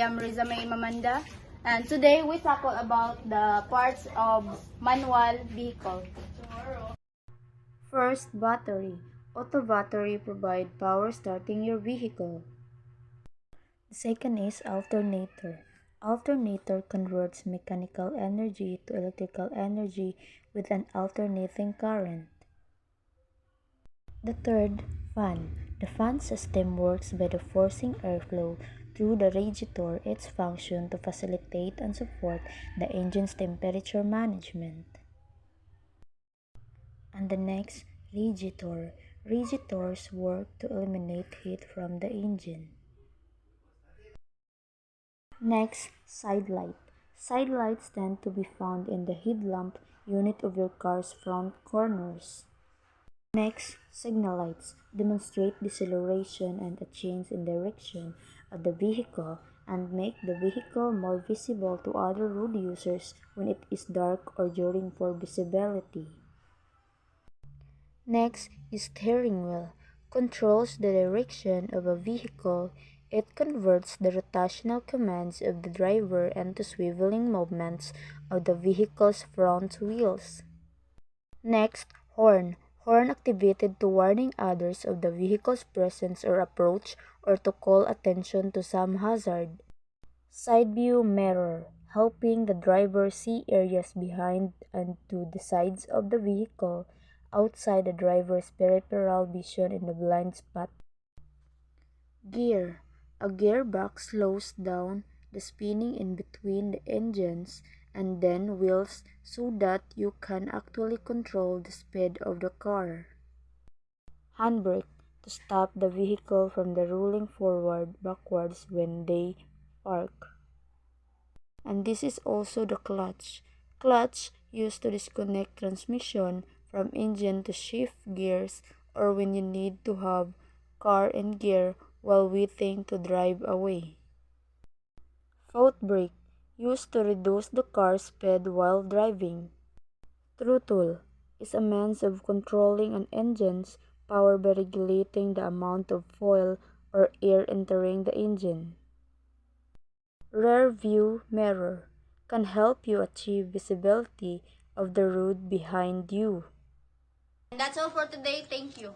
am Riza May Mamanda, and today we tackle about the parts of manual vehicle. First, battery. Auto battery provide power starting your vehicle. The second is alternator. Alternator converts mechanical energy to electrical energy with an alternating current. The third, fan. The fan system works by the forcing airflow through the radiator, its function to facilitate and support the engine's temperature management. And the next, radiator. Radiators work to eliminate heat from the engine. Next, side light. Side lights tend to be found in the headlamp unit of your car's front corners. Next, signal lights demonstrate deceleration and a change in direction of the vehicle and make the vehicle more visible to other road users when it is dark or during poor visibility. Next is steering wheel. Controls the direction of a vehicle. It converts the rotational commands of the driver into swiveling movements of the vehicle's front wheels. Next, horn. Horn activated to warning others of the vehicle's presence or approach or to call attention to some hazard. Side view mirror, helping the driver see areas behind and to the sides of the vehicle outside the driver's peripheral vision in the blind spot. Gear. A gearbox slows down the spinning in between the engines and then wheels so that you can actually control the speed of the car. Handbrake to stop the vehicle from the rolling backwards when they park. And this is also the clutch. Clutch used to disconnect transmission from engine to shift gears or when you need to have car in gear while waiting to drive away. Foot brake used to reduce the car's speed while driving. Throttle is a means of controlling an engine's power by regulating the amount of fuel or air entering the engine. Rear view mirror can help you achieve visibility of the road behind you. And that's all for today. Thank you.